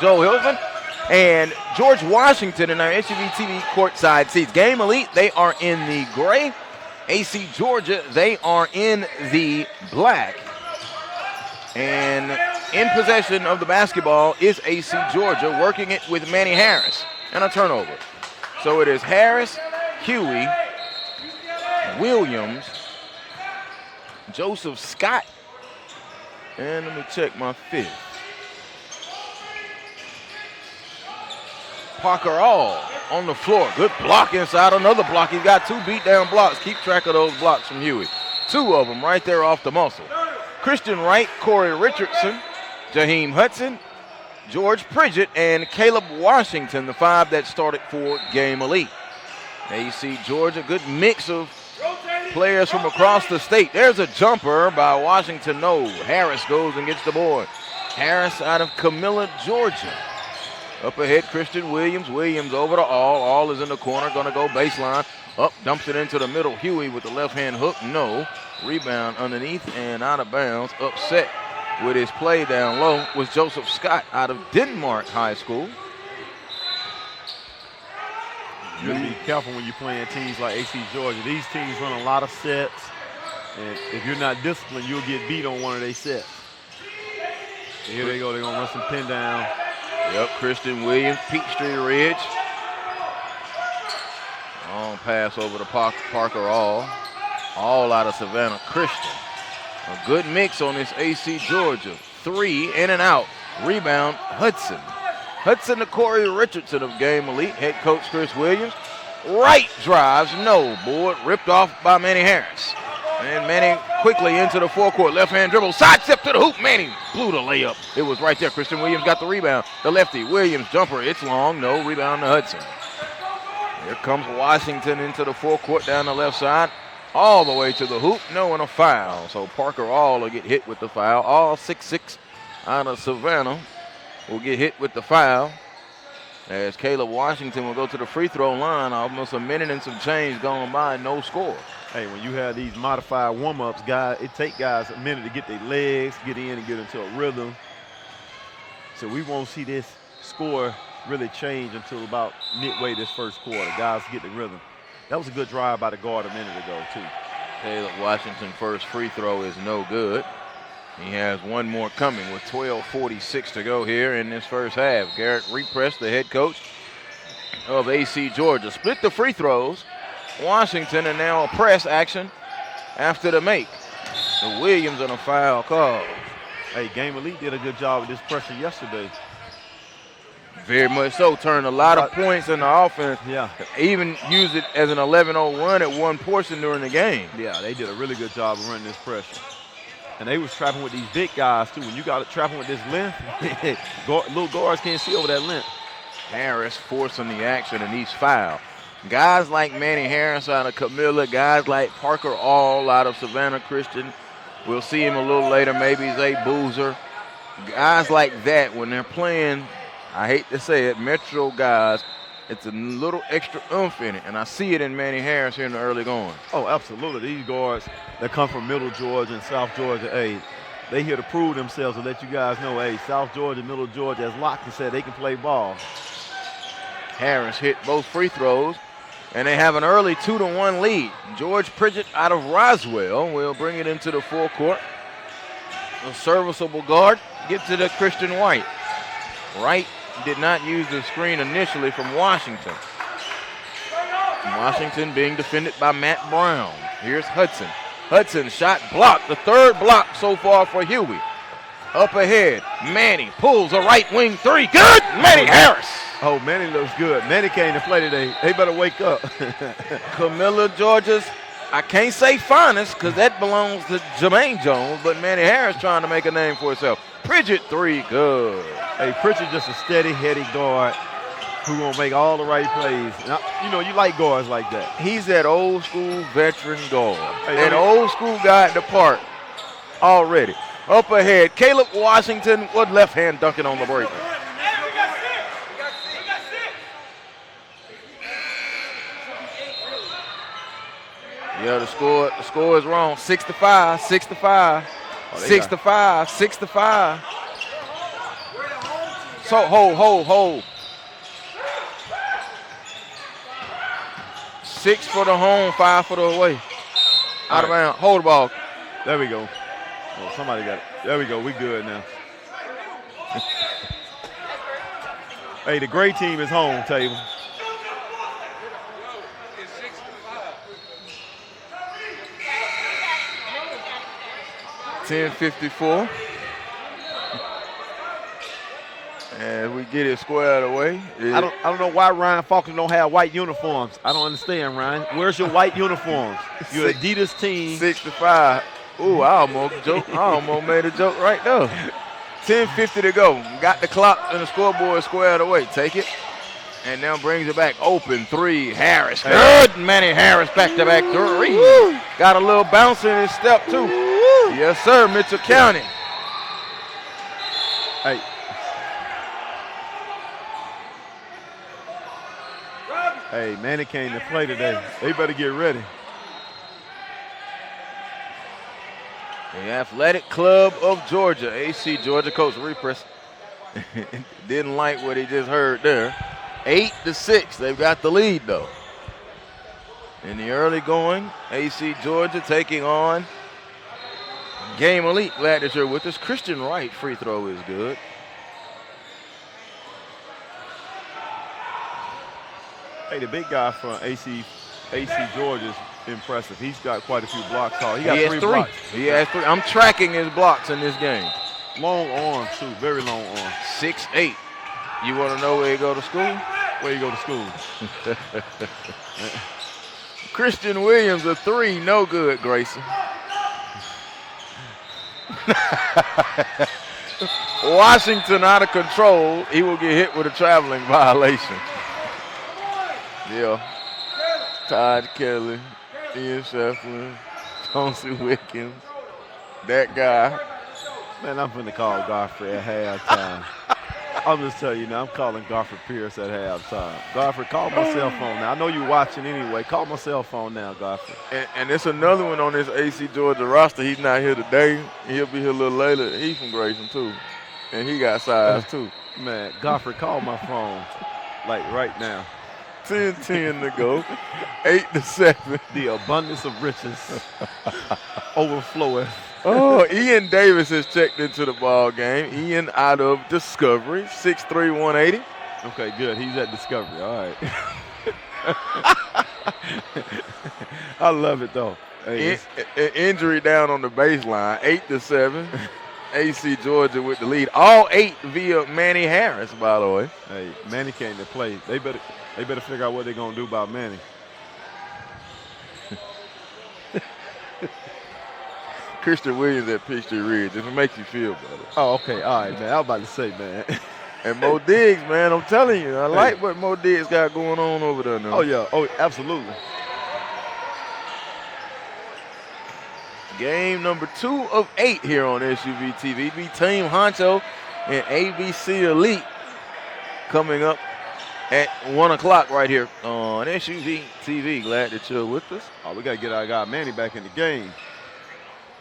Joe Hilton and George Washington in our SUV TV courtside seats. Game Elite, they are in the gray. AC Georgia, they are in the black. And in possession of the basketball is AC Georgia, working it with Manny Harris. And a turnover. So it is Harris, Huey, Williams, Joseph Scott, and let me check my fifth. Parker All on the floor. Good block inside, another block. He's got two beat-down blocks. Keep track of those blocks from Huey. Two of them right there off the muscle. Christian Wright, Corey Richardson, Jaheim Hudson, George Pridgett, and Caleb Washington, the five that started for Game Elite. AC Georgia, good mix of players from across the state. There's a jumper by Washington. No, Harris goes and gets the board. Harris out of Camilla, Georgia. Up ahead, Christian Williams. Williams over to All. All is in the corner, going to go baseline. Up, dumps it into the middle. Huey with the left-hand hook. No. Rebound underneath and out of bounds. Upset with his play down low was Joseph Scott out of Denmark High School. You got to be careful when you're playing teams like AC Georgia. These teams run a lot of sets, and if you're not disciplined, you'll get beat on one of their sets. So here they go. They're going to run some pin down. Yep, Christian Williams, Peachtree Ridge. Long pass over to Parker All. All out of Savannah Christian. A good mix on this AC Georgia. Three in and out. Rebound, Hudson. Hudson to Corey Richardson of Game Elite. Head coach Chris Williams. Right drives, no. Board ripped off by Manny Harris. And Manny quickly into the forecourt. Left-hand dribble. Side step to the hoop. Manny blew the layup. It was right there. Christian Williams got the rebound. The lefty. Williams jumper. It's long. No. Rebound to Hudson. Here comes Washington into the forecourt down the left side. All the way to the hoop. No, and a foul. So Parker All will get hit with the foul. All 6'6" out of Savannah will get hit with the foul. As Caleb Washington will go to the free throw line. Almost a minute and some change going by. No score. Hey, when you have these modified warm-ups, guys, it takes guys a minute to get their legs, get in and get into a rhythm. So we won't see this score really change until about midway this first quarter. Guys get the rhythm. That was a good drive by the guard a minute ago, too. Caleb Washington's first free throw is no good. He has one more coming with 12:46 to go here in this first half. Garrett Repress, the head coach of AC Georgia, split the free throws. Washington, and now a press action after the make. The Williams on a foul call. Hey, Game Elite did a good job with this pressure yesterday. Very much so. Turned a lot of points in the offense. Yeah. Even used it as an 11-0 run at one portion during the game. Yeah, they did a really good job of running this pressure. And they was trapping with these big guys, too. When you got it trapping with this length, little guards can't see over that length. Harris forcing the action, and he's fouled. Guys like Manny Harris out of Camilla, guys like Parker All out of Savannah Christian. We'll see him a little later, maybe Zay Boozer. Guys like that, when they're playing, I hate to say it, Metro guys, it's a little extra oomph in it, and I see it in Manny Harris here in the early going. Oh, absolutely. These guards that come from Middle Georgia and South Georgia, hey, they here to prove themselves and let you guys know, hey, South Georgia, Middle Georgia, as Lockton said, they can play ball. Harris hit both free throws, and they have an early 2-1 lead. George Pridgett out of Roswell will bring it into the forecourt. A serviceable guard. Get to the Christian White. Wright did not use the screen initially from Washington. Washington being defended by Matt Brown. Here's Hudson. Hudson shot blocked. The third block so far for Huey. Up ahead, Manny pulls a right wing three. Good! Manny Harris. Oh, Manny looks good. Manny came to play today. They better wake up. Camilla, Georgia's, I can't say finest because that belongs to Jermaine Jones, but Manny Harris trying to make a name for himself. Pridgett three, good. Hey, Pridgett just a steady, heady guard who gonna make all the right plays. Now, you know, you like guards like that. He's that old school veteran guard. Hey, that old school guy at the park already. Up ahead, Caleb Washington with left hand dunking on the break. Yeah, the score is wrong. 6-5, 6-5, 6-5, 6-5. So, hold. 6 for the home, 5 for the away. Out of bounds. Hold the ball. There we go. Oh, somebody got it. There we go. We good now. Hey, the gray team is home, Table. $10.54. And we get it squared away. I don't know why Ryan Faulkner don't have white uniforms. I don't understand, Ryan. Where's your white uniforms? Your Adidas team. 65. Ooh, I almost made a joke right there. 10:50 to go. Got the clock and the scoreboard squared away. Take it. And now brings it back open. 3. Harris. Good. Manny Harris back-to-back 3. Got a little bounce in his step, too. Yes, sir. Mitchell County. Hey. Hey, Manny came to play today. They better get ready. The Athletic Club of Georgia, AC Georgia coach Repress didn't like what he just heard there. 8-6, they've got the lead though. In the early going, AC Georgia taking on Game Elite. Glad that you're with us. Christian Wright free throw is good. Hey, the big guy from AC Georgia's impressive. He's got quite a few blocks. He got 3 blocks. He has 3. I'm tracking his blocks in this game. Long arms, too. Very long arms. 6'8". You want to know where he go to school? Where you go to school? Christian Williams, a 3, no good, Grayson. Washington out of control. He will get hit with a traveling violation. Yeah. Todd Kelly, Ian Shefflin, Chauncey Wickens, that guy. Man, I'm finna call Godfrey at halftime. I'm just telling you now, I'm calling Godfrey Pierce at halftime. Godfrey, call my cell phone now. I know you're watching anyway. Call my cell phone now, Godfrey. And it's another one on this AC Georgia roster. He's not here today. He'll be here a little later. He's from Grayson, too. And he got size, too. Man, Godfrey, call my phone, like right now. 10-10 to go. 8-7. The abundance of riches overfloweth. Oh, Ian Davis has checked into the ball game. Ian out of Discovery, 6'3", 180. Okay, good. He's at Discovery. All right. I love it, though. Hey, injury down on the baseline, 8-7. AC Georgia with the lead. All 8 via Manny Harris, by the way. Hey, Manny came to play. They better figure out what they're going to do about Manny. Christian Williams at Peachtree Ridge, if it makes you feel better. Oh, okay. All right, man. I was about to say, man. And Mo Diggs, man, I'm telling you, I like what Mo Diggs got going on over there now. Oh, yeah. Oh, absolutely. Game number 2 of 8 here on SUV TV. Be Team Honcho and ABC Elite coming up at 1 o'clock right here on SUV TV. Glad that you're with us. Oh, we got to get our guy Manny back in the game.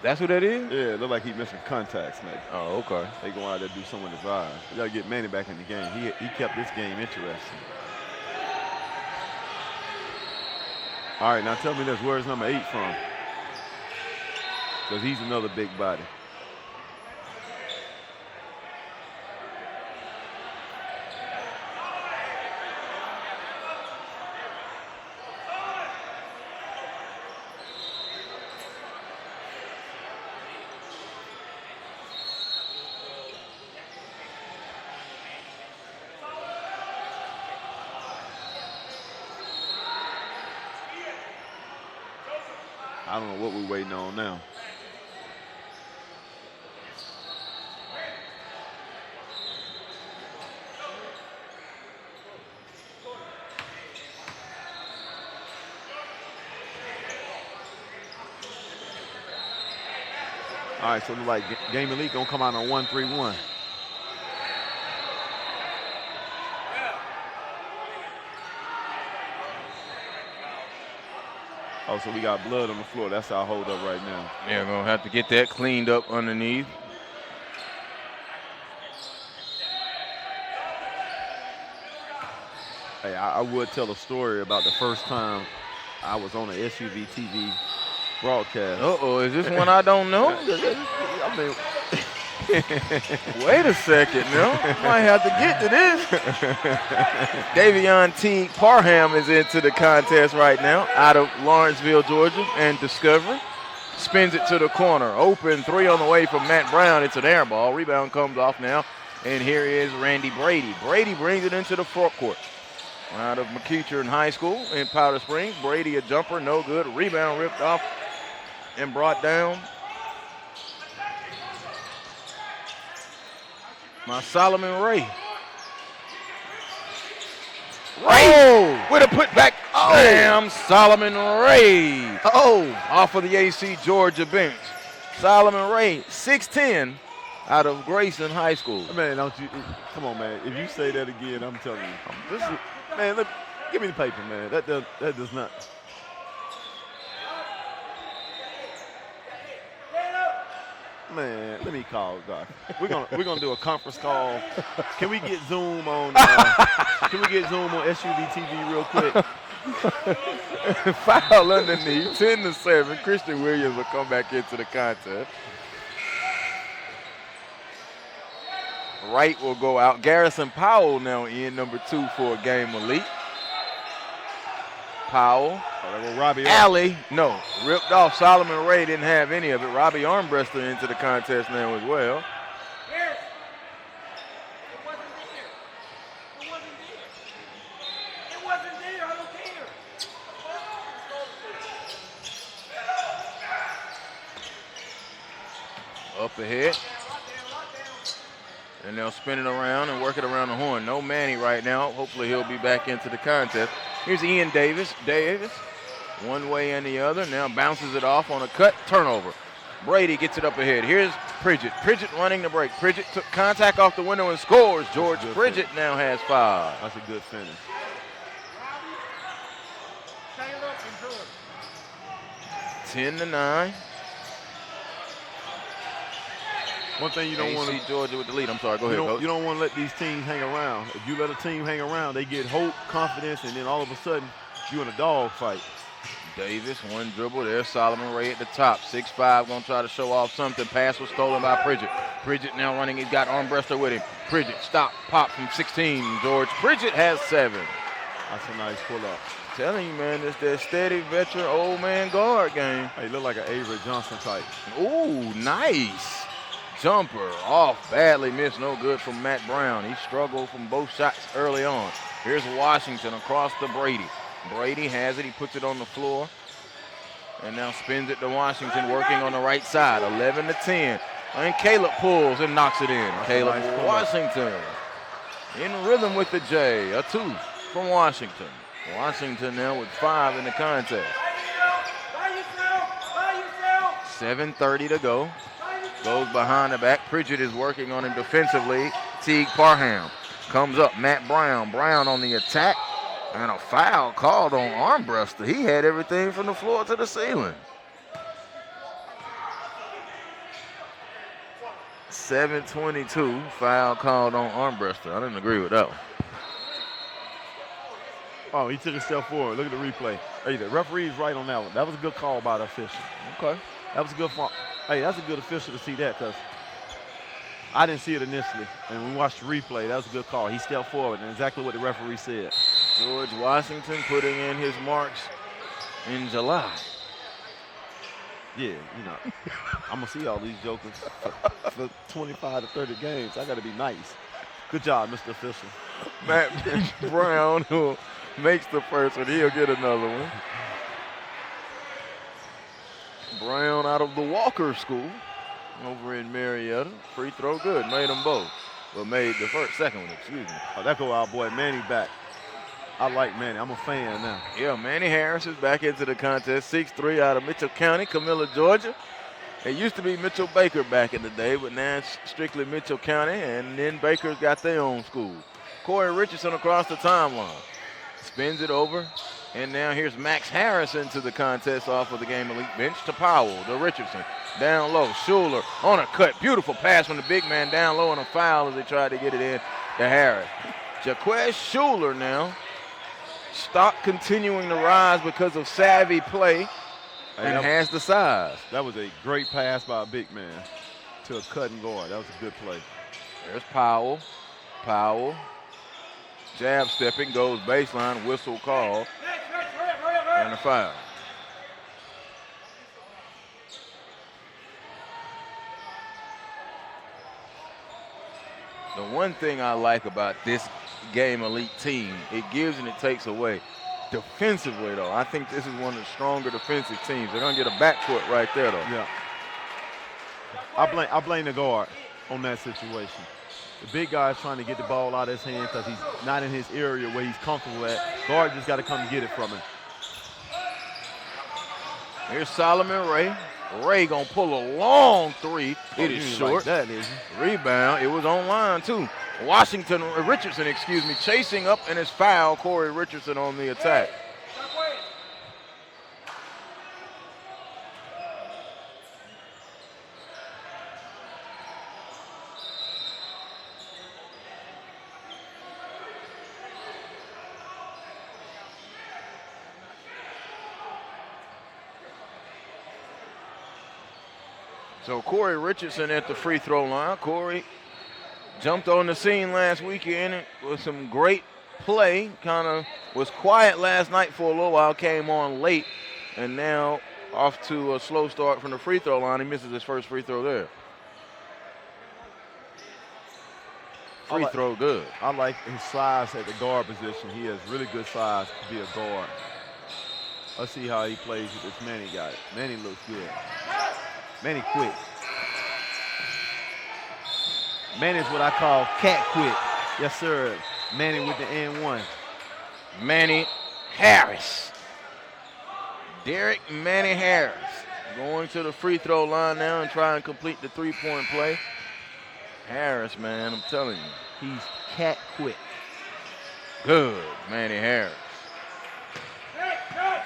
That's who that is? Yeah, it look like he's missing contacts, maybe. Oh, okay. They going out there to do some of his eyes. We got to get Manny back in the game. He kept this game interesting. All right, now tell me this. Where's number 8 from? Because he's another big body. I don't know what we're waiting on now. All right, so it look like Game Elite gonna come out on 1-3-1. Oh, so we got blood on the floor. That's our hold up right now. Yeah, we're gonna have to get that cleaned up underneath. Hey, I would tell a story about the first time I was on an SUV TV broadcast. Uh-oh, is this one I don't know? I mean, Wait a second now. Might have to get to this. Davion T. Parham is into the contest right now out of Lawrenceville, Georgia, and Discovery. Spins it to the corner. Open three on the way from Matt Brown. It's an air ball. Rebound comes off now. And here is Randy Brady. Brady brings it into the front court. Out of McEachern High School in Powder Springs. Brady a jumper, no good. Rebound ripped off and brought down by Solomon Ray. Ray with a putback. Oh. Damn, Solomon Ray. oh, Off of the AC Georgia bench. Solomon Ray, 6'10", out of Grayson High School. man, don't you? Come on, man. If you say that again, I'm telling you. This is, man, look, give me the paper, man. That does not. Man, let me call God. We're gonna do a conference call. Can we get Zoom on? Can we get Zoom on SUV TV real quick? Foul underneath, 10-7. Christian Williams will come back into the contest. Wright will go out. Garrison Powell now in, number 2 for a game elite. Powell. Robbie Alley, no, ripped off. Solomon Ray didn't have any of it. Robbie Armbruster into the contest now as well. Up ahead. And they'll spin it around and work it around the horn. No Manny right now. Hopefully he'll be back into the contest. Here's Ian Davis. One way and the other. Now bounces it off on a cut. Turnover. Brady gets it up ahead. Here's Pridgett. Pridgett running the break. Pridgett took contact off the window and scores. George Pridgett now has 5. That's a good finish. 10-9. One thing you don't want to Georgia with the lead. I'm sorry. Go ahead, Coach. You don't want to let these teams hang around. If you let a team hang around, they get hope, confidence, and then all of a sudden you're in a dog fight. Davis, one dribble. There's Solomon Ray at the top. 6'5", going to try to show off something. Pass was stolen by Pridgett. Pridgett now running. He's got Armbruster with him. Pridgett, stop, pop from 16. George Pridgett has 7. That's a nice pull-up. Telling you, man, it's that steady veteran old man guard game. Hey, look like an Avery Johnson type. Ooh, nice. Jumper off, badly missed, no good from Matt Brown. He struggled from both shots early on. Here's Washington across to Brady. Brady has it, he puts it on the floor. And now spins it to Washington, working on the right side, 11-10. And Caleb pulls and knocks it in. That's Caleb nice Washington in rhythm with the J, a 2 from Washington. Washington now with 5 in the contest. 7:30 to go. Goes behind the back. Pridgett is working on him defensively. Teague Parham comes up. Matt Brown. Brown on the attack. And a foul called on Armbruster. He had everything from the floor to the ceiling. 7:22. Foul called on Armbruster. I didn't agree with that one. Oh, he took a step forward. Look at the replay. Hey, the referee's right on that one. That was a good call by the official. Okay. That was a good call. Hey, that's a good official to see that because I didn't see it initially. And when we watched the replay, that was a good call. He stepped forward, and exactly what the referee said. George Washington putting in his marks in July. Yeah, you know, I'm going to see all these jokers for 25 to 30 games. I got to be nice. Good job, Mr. Official. Matt Brown, who makes the first one, he'll get another one. Brown out of the Walker School over in Marietta. Free throw good. Made them both. But made the second one, excuse me. Oh, that go our boy Manny back. I like Manny. I'm a fan now. Yeah, Manny Harris is back into the contest. 6'3" out of Mitchell County, Camilla, Georgia. It used to be Mitchell Baker back in the day, but now it's strictly Mitchell County, and then Baker's got their own school. Corey Richardson across the timeline. Spins it over. And now here's Max Harris into the contest off of the Game Elite bench to Powell, to Richardson. Down low, Schuler on a cut. Beautiful pass from the big man down low and a foul as they tried to get it in to Harris. Jaquez Schuler now stock continuing to rise because of savvy play and that, has the size. That was a great pass by a big man to a cutting guard. That was a good play. There's Powell. Powell. Jab stepping, goes baseline, whistle call, and a foul. The one thing I like about this Game Elite team, it gives and it takes away. Defensively, though, I think this is one of the stronger defensive teams. They're going to get a backcourt right there, though. Yeah. I blame the guard on that situation. The big guy is trying to get the ball out of his hand because he's not in his area where he's comfortable at. Guard just got to come and get it from him. Here's Solomon Ray. Ray gonna pull a long three. It is short. Like that, is he? Rebound. It was on line too. Richardson, chasing up and it's foul. Corey Richardson on the attack. So Corey Richardson at the free throw line. Corey jumped on the scene last weekend with some great play. Kind of was quiet last night for a little while, came on late, and now off to a slow start from the free throw line. He misses his first free throw there. Free throw good. I like his size at the guard position. He has really good size to be a guard. Let's see how he plays with this Manny guy. Manny looks good. Manny quick. Manny's what I call cat quick. Yes, sir. Manny with the N1. Manny Harris. Derek Manny Harris going to the free throw line now and try and complete the three-point play. Harris, man, I'm telling you. He's cat quick. Good, Manny Harris.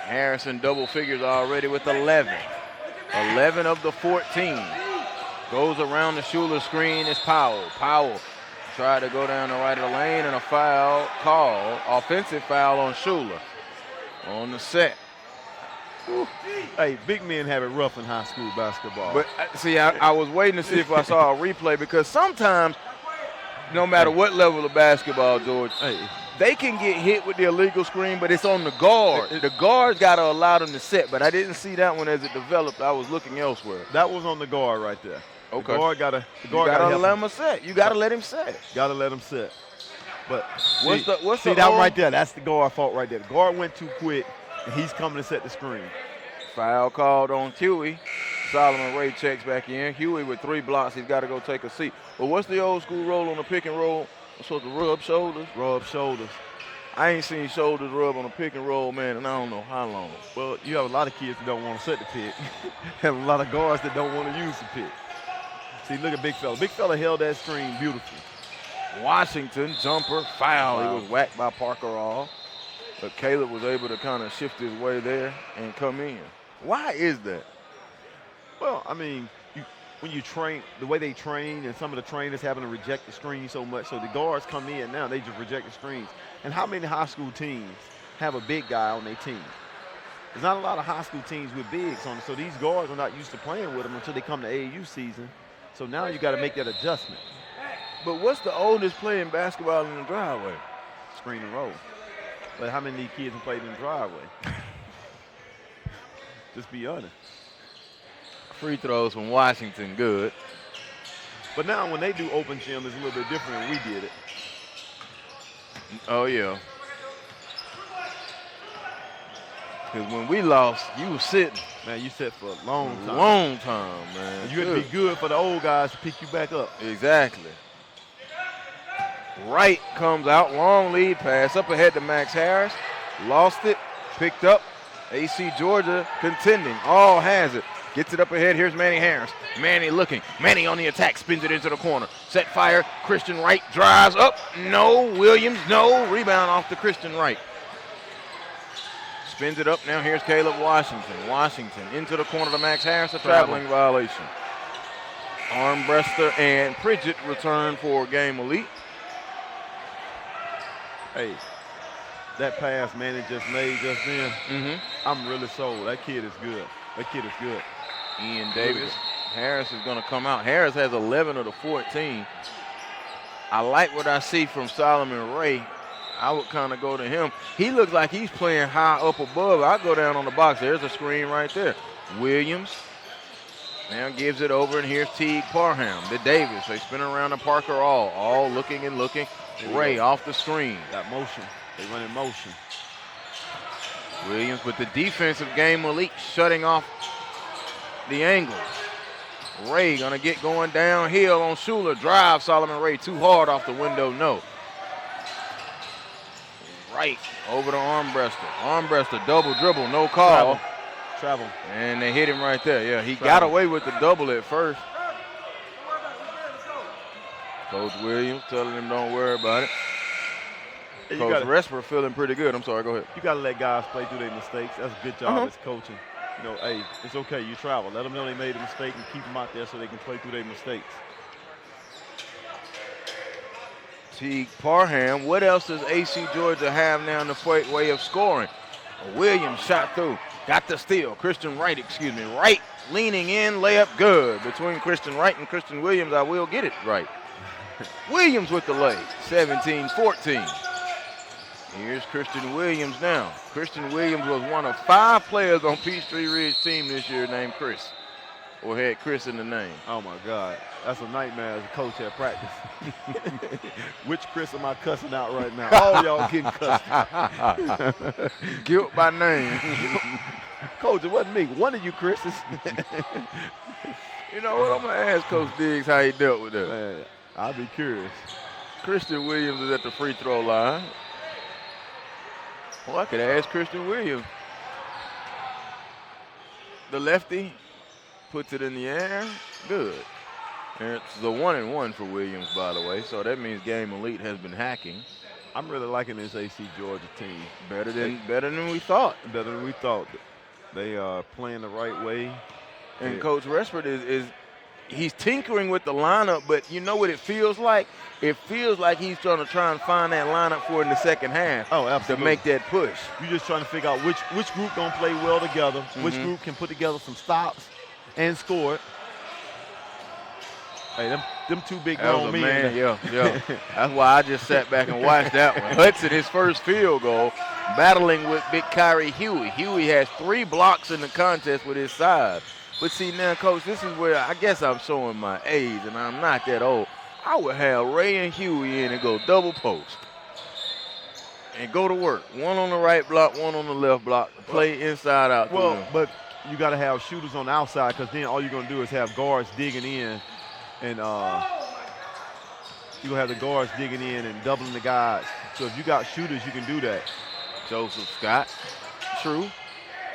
Harris in double figures already with 11. 11 of the 14. Goes around the Schuler screen is Powell. Powell tried to go down the right of the lane and a foul called. Offensive foul on Schuler on the set. Whew. Hey, big men have it rough in high school basketball. But see, I was waiting to see if I saw a replay because sometimes, no matter what level of basketball, George, they can get hit with the illegal screen, but it's on the guard. The guard's got to allow them to set, but I didn't see that one as it developed. I was looking elsewhere. That was on the guard right there. Okay. The guard got to let him set. You got to let him set. Got to let him set. But what's that right there? That's the guard fault right there. The guard went too quick, and he's coming to set the screen. Foul called on Huey. Solomon Ray checks back in. Huey with 3 blocks. He's got to go take a seat. But what's the old school roll on the pick and roll? I'm supposed to rub shoulders? Rub shoulders. I ain't seen shoulders rub on a pick and roll, man, and I don't know how long. Well, you have a lot of kids that don't want to set the pick. Have a lot of guards that don't want to use the pick. See, look at Big Fella. Big Fella held that screen beautifully. Washington, jumper, foul. He was whacked by Parker All. But Caleb was able to kind of shift his way there and come in. Why is that? Well, I mean, when you train, the way they train, and some of the trainers having to reject the screen so much, so the guards come in now, they just reject the screens. And how many high school teams have a big guy on their team? There's not a lot of high school teams with bigs on it, so these guards are not used to playing with them until they come to AAU season. So now you got to make that adjustment. But what's the oldest play in basketball in the driveway? Screen and roll. But how many of these kids have played in the driveway? Just be honest. Free throws from Washington, good. But now when they do open gym, it's a little bit different than we did it. Oh, yeah. Because when we lost, you were sitting. Man, you sat for a long time. Long time, man. And you had to be good for the old guys to pick you back up. Exactly. Wright comes out, long lead pass, up ahead to Max Harris. Lost it, picked up. AC Georgia contending, all has it. Gets it up ahead, here's Manny Harris. Manny looking, Manny on the attack, spins it into the corner. Set fire, Christian Wright drives up, no. Williams, no. Rebound off to Christian Wright. Spins it up, now here's Caleb Washington. Washington into the corner to Max Harris, a traveling violation. Armbruster and Pridgett return for Game Elite. Hey, that pass Manny just made just then, Mm-hmm. I'm really sold. That kid is good. That kid is good. Ian Davis. Harris is going to come out. Harris has 11 of the 14. I like what I see from Solomon Ray. I would kind of go to him. He looks like he's playing high up above. I go down on the box. There's a screen right there. Williams now gives it over, and here's Teague Parham to Davis. They spin around to Parker all looking and looking. Ray off the screen. Got motion. They run in motion. Williams with the defensive game elite shutting off the angles. Ray gonna get going downhill on Schuler. Drive Solomon Ray too hard off the window, no. Right over to Armbruster. Armbruster double dribble, no call. Travel. And they hit him right there. Yeah, he got away with the double at first. Coach Williams telling him don't worry about it. Hey, Coach Resper feeling pretty good. I'm sorry, go ahead. You got to let guys play through their mistakes. That's a good job as coaching. You know, hey, it's okay. You travel. Let them know they made a mistake and keep them out there so they can play through their mistakes. Teague Parham. What else does AC Georgia have now in the way of scoring? Williams shot through. Got the steal. Christian Wright, Wright leaning in, layup good. Between Christian Wright and Christian Williams, I will get it right. Williams with the lay, 17-14. Here's Christian Williams now. Christian Williams was one of 5 players on Peachtree Ridge team this year named Chris, or had Chris in the name. Oh, my God. That's a nightmare as a coach at practice. Which Chris am I cussing out right now? All y'all getting cussed. Guilt by name. Coach, it wasn't me. One of you Chris's. You know what? I'm going to ask Coach Diggs how he dealt with that. Man, I'll be curious. Christian Williams is at the free throw line. Well, I could ask Christian Williams. The lefty puts it in the air. Good. And it's the 1-and-1 for Williams, by the way. So that means Game Elite has been hacking. I'm really liking this AC Georgia team. Better than we thought. Better than we thought. They are playing the right way. And Coach Resford is he's tinkering with the lineup, but you know what it feels like? It feels like he's trying and find that lineup for in the second half. Oh, absolutely. To make that push. You're just trying to figure out which group gonna play well together, which group can put together some stops and score. Hey, them two big grown men. Man, yeah. That's why I just sat back and watched that one. Hudson, his first field goal, battling with big Kyrie Huey. Huey has 3 blocks in the contest with his side. But see now, Coach, this is where I guess I'm showing my age, and I'm not that old. I would have Ray and Huey in and go double post. And go to work. One on the right block, one on the left block. Play inside out. Well, but you got to have shooters on the outside because then all you're going to do is have guards digging in. And you're going to have the guards digging in and doubling the guys. So if you got shooters, you can do that. Joseph Scott, true.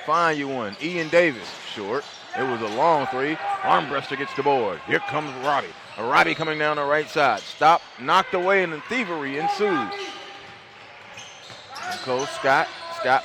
Find you one. Ian Davis, short. It was a long 3. Armbruster gets the board. Here comes Robbie. Robbie coming down the right side. Stopped, knocked away, and the thievery ensues. And Coach Scott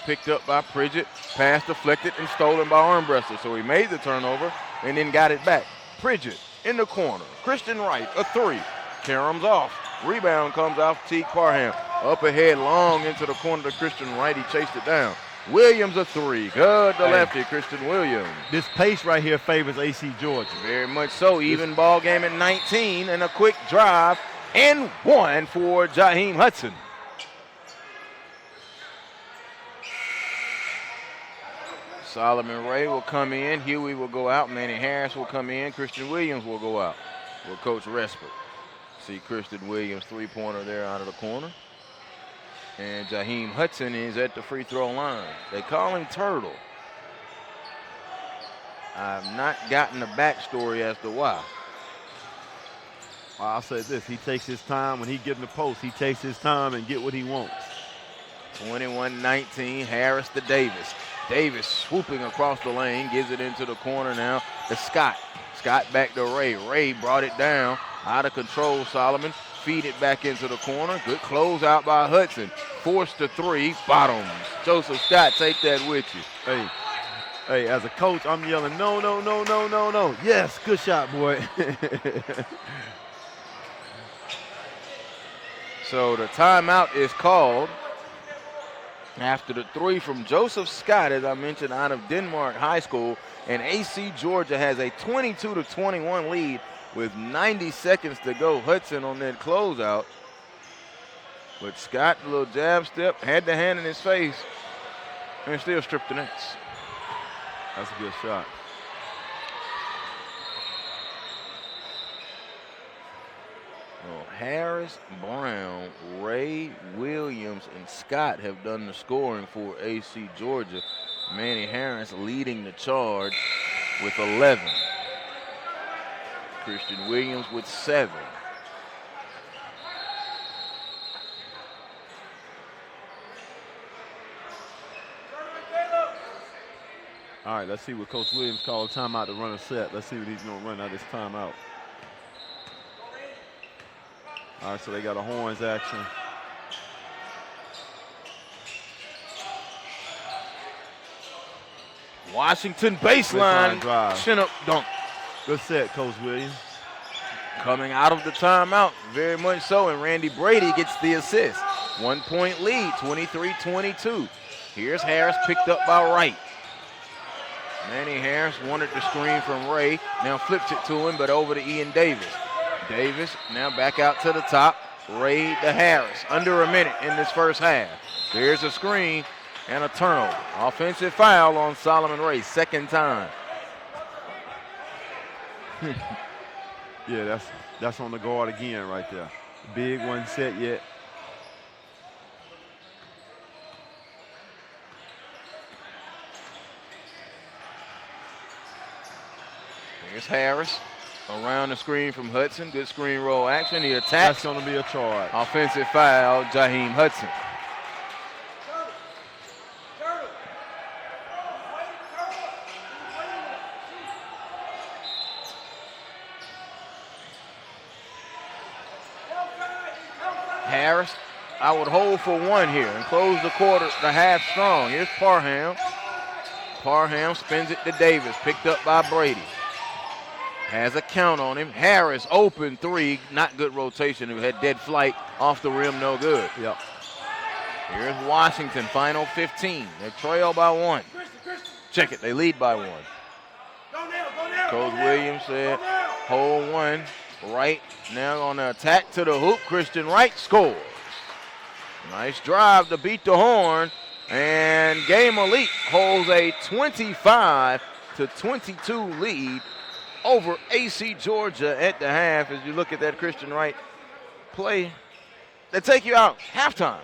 picked up by Pridgett. Pass deflected and stolen by Armbruster. So he made the turnover and then got it back. Pridgett in the corner. Christian Wright, a 3. Karam's off. Rebound comes off Teague Parham. Up ahead, long into the corner to Christian Wright. He chased it down. Williams a 3. Good to lefty, Christian Williams. This pace right here favors AC Georgia. Very much so. Even ball game at 19 and a quick drive and 1 for Jaheim Hudson. Solomon Ray will come in. Huey will go out. Manny Harris will come in. Christian Williams will go out. Will Coach Resper. See Christian Williams 3-pointer there out of the corner. And Jaheim Hudson is at the free throw line. They call him Turtle. I've not gotten the backstory as to why. I'll say this. He takes his time. When he get in the post, he takes his time and get what he wants. 21-19, Harris to Davis. Davis swooping across the lane, gives it into the corner now to Scott. Scott back to Ray. Ray brought it down. Out of control, Solomon. Feed it back into the corner. Good closeout by Hudson. Forced to 3, bottoms. Joseph Scott, take that with you. Hey, as a coach, I'm yelling, no, no, no, no, no, no. Yes, good shot, boy. So the timeout is called. After the three from Joseph Scott, as I mentioned, out of Denmark High School, and AC Georgia has a 22-21 lead with 90 seconds to go. Hudson on that closeout. But Scott, a little jab step, had the hand in his face, and still stripped the nets. That's a good shot. Well, Harris, Brown, Ray, Williams, and Scott have done the scoring for AC Georgia. Manny Harris leading the charge with 11. Christian Williams with 7. All right, let's see what Coach Williams called a timeout to run a set. Let's see what he's going to run out of this timeout. All right, so they got a horns action. Washington baseline drive. Chin up dunk. Good set, Coach Williams. Coming out of the timeout, very much so, and Randy Brady gets the assist. 1 point lead, 23-22. Here's Harris picked up by Wright. Manny Harris wanted the screen from Ray, now flips it to him, but over to Ian Davis. Davis now back out to the top. Ray to Harris. Under a minute in this first half. There's a screen and a turnover. Offensive foul on Solomon Ray, second time. Yeah, that's on the guard again right there. Big one set yet. Here's Harris around the screen from Hudson. Good screen roll action. He attacks. That's going to be a charge. Offensive foul, Jaheim Hudson. Harris, I would hold for one here and close the half strong. Here's Parham. Parham spins it to Davis, picked up by Brady. Has a count on him. Harris, open three, not good rotation. Who had dead flight off the rim, no good. Yep. Here's Washington, final 15. They trail by 1. Check it, they lead by 1. Coach Williams said, hold one. Wright now on the attack to the hoop. Christian Wright scores. Nice drive to beat the horn. And Game Elite holds a 25-22 lead over AC Georgia at the half. As you look at that Christian Wright play, they take you out halftime.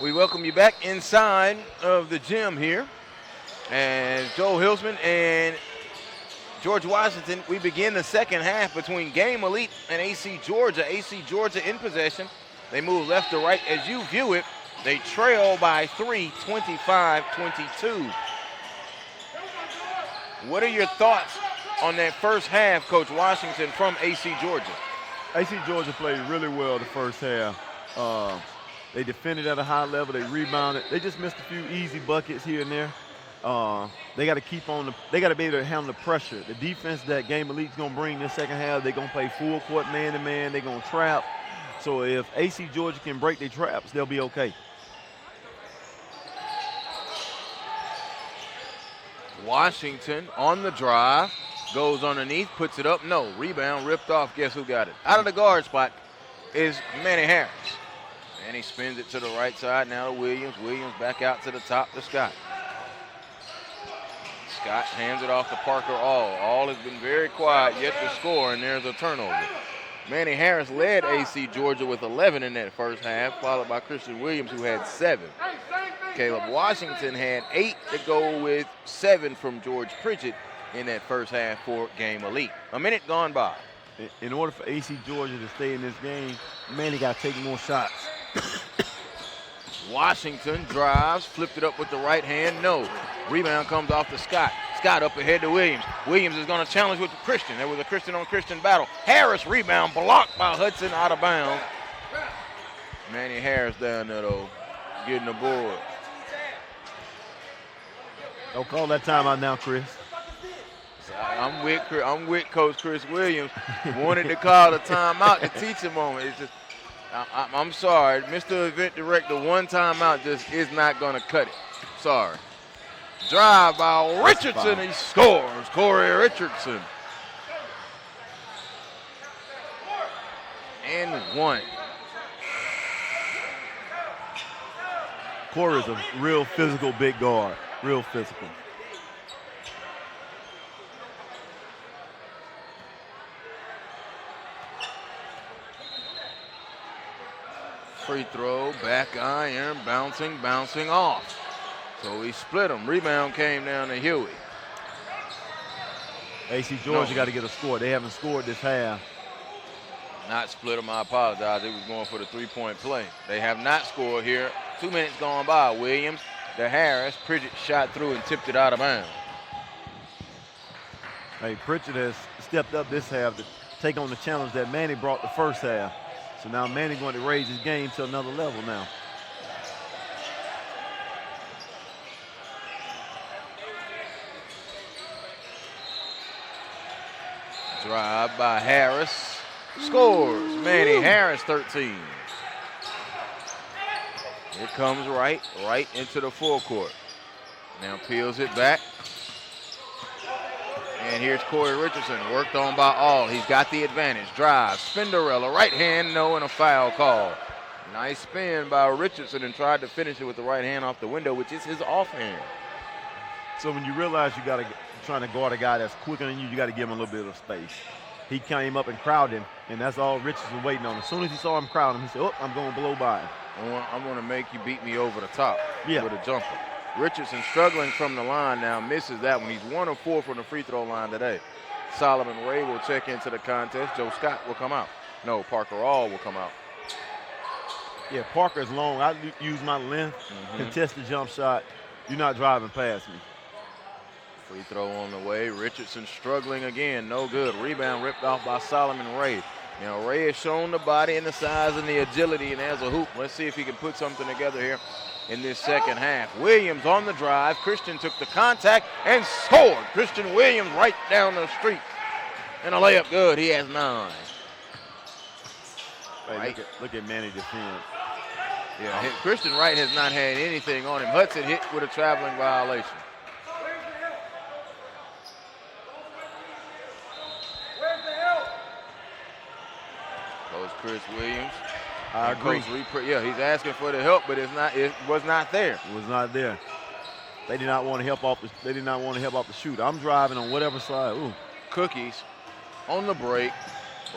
We welcome you back inside of the gym here. And Joe Hilsman and George Washington, we begin the second half between Game Elite and AC Georgia. AC Georgia in possession. They move left to right. As you view it, they trail by 3, 25-22. What are your thoughts on that first half, Coach Washington, from AC Georgia? AC Georgia played really well the first half. They defended at a high level. They rebounded. They just missed a few easy buckets here and there. They got to keep on. They got to be able to handle the pressure. The defense that Game Elite's gonna bring this second half, they're gonna play full court man to man. They're gonna trap. So if AC Georgia can break their traps, they'll be okay. Washington on the drive, goes underneath, puts it up. No, rebound ripped off. Guess who got it? Out of the guard spot is Manny Harris. And he spins it to the right side now to Williams. Williams back out to the top to Scott. Scott hands it off to Parker All. All has been very quiet yet to score, and there's a turnover. Manny Harris led AC Georgia with 11 in that first half, followed by Christian Williams, who had 7. Caleb Washington had 8 to go with 7 from George Pritchett in that first half for Game Elite. A minute gone by. In order for AC Georgia to stay in this game, Manny got to take more shots. Washington drives, flipped it up with the right hand, no. Rebound comes off to Scott. Scott up ahead to Williams. Williams is going to challenge with Christian. There was a Christian-on-Christian battle. Harris rebound blocked by Hudson out of bounds. Manny Harris down there though, getting the board. Don't call that timeout now, Chris. I'm with Coach Chris Williams. Wanted to call the timeout to teach him on it. It's just, I'm sorry, Mr. Event Director, one timeout just is not going to cut it. Sorry. Drive by Richardson, he scores. Corey Richardson. And 1. Corey's a real physical big guard, real physical. Free throw, back iron, bouncing off. So he split them. Rebound came down to Huey. AC Georgia got to get a score. They haven't scored this half. Not split them, I apologize. It was going for the three-point play. They have not scored here. 2 minutes gone by. Williams to Harris. Pritchett shot through and tipped it out of bounds. Hey, Pritchett has stepped up this half to take on the challenge that Manny brought the first half. So now Manny going to raise his game to another level now. Drive by Harris. Scores. Manny Harris, 13. Here comes right into the forecourt. Now peels it back. And here's Corey Richardson, worked on by All. He's got the advantage. Drive, Spinderella, right hand, no, and a foul call. Nice spin by Richardson and tried to finish it with the right hand off the window, which is his offhand. So when you realize you got to trying to guard a guy that's quicker than you, you got to give him a little bit of space. He came up and crowded him, and that's all Richardson was waiting on. As soon as he saw him crowd him, he said, oh, I'm going to blow by him. I'm going to make you beat me over the top with a jumper. Richardson struggling from the line now, misses that one. He's 1 of 4 from the free throw line today. Solomon Ray will check into the contest. Joe Scott will come out. No, Parker All will come out. Yeah, Parker's long. I use my length, contest the jump shot. You're not driving past me. Free throw on the way. Richardson struggling again. No good. Rebound ripped off by Solomon Ray. Now, Ray has shown the body and the size and the agility, and has a hoop. Let's see if he can put something together here in this second half. Williams on the drive. Christian took the contact and scored. Christian Williams right down the street. And a layup good. He has 9. Hey, right. Look at Manny defend. Yeah, Christian Wright has not had anything on him. Hudson hit with a traveling violation. Coach Chris Williams. I agree. He's asking for the help, but it was not there. It was not there. They did not want to help off the shoot. I'm driving on whatever side. Ooh. Cookies on the break.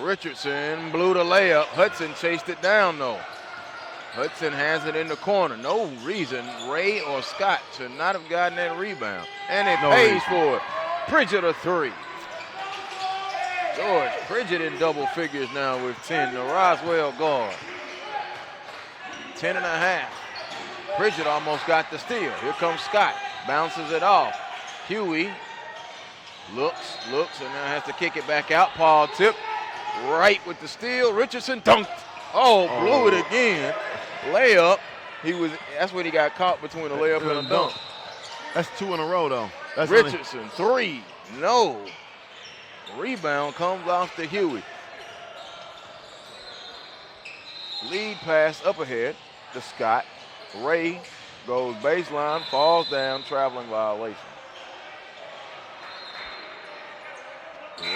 Richardson blew the layup. Hudson chased it down though. Hudson has it in the corner. No reason Ray or Scott should not have gotten that rebound. And it pays for it. Pridgett a 3. George Pridgett in double figures now with 10. The Roswell guard. 10 and a half. Pridgett almost got the steal. Here comes Scott. Bounces it off. Huey looks, and now has to kick it back out. Paul Tip right with the steal. Richardson dunked. Oh, blew it again. Layup. That's when he got caught between a layup and a dunk. That's 2 in a row, though. That's Richardson, 3. No. Rebound comes off to Huey. Lead pass up ahead to Scott. Ray goes baseline, falls down, traveling violation.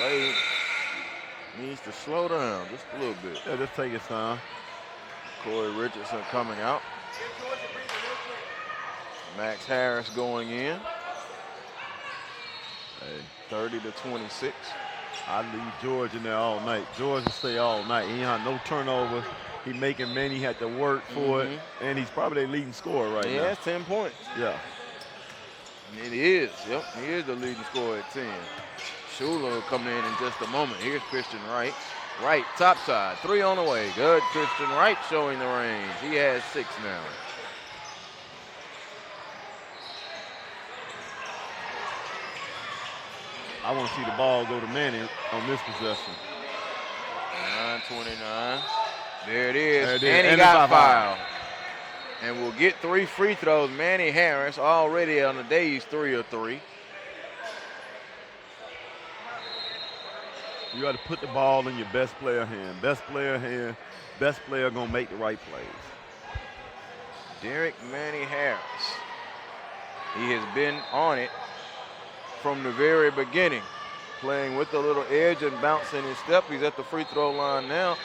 Ray needs to slow down just a little bit. Yeah, just take his time. Corey Richardson coming out. Max Harris going in. Hey. 30-26. I leave George in there all night. George will stay all night. He ain't had no turnovers. He making men. He had to work for it. And he's probably their leading scorer right now. Yeah, it's 10 points. Yeah. It is. Yep, he is the leading scorer at 10. Schuler will come in just a moment. Here's Christian Wright. Wright, top side. 3 on the way. Good. Christian Wright showing the range. He has 6 now. I want to see the ball go to Manny on this possession. 9:29. There it is. Manny got fouled. And we'll get 3 free throws. Manny Harris already on the day. He's 3 of 3. You got to put the ball in your best player hand. Best player hand. Best player going to make the right plays. Derek Manny Harris. He has been on it from the very beginning, playing with a little edge and bouncing his step. He's at the free throw line now,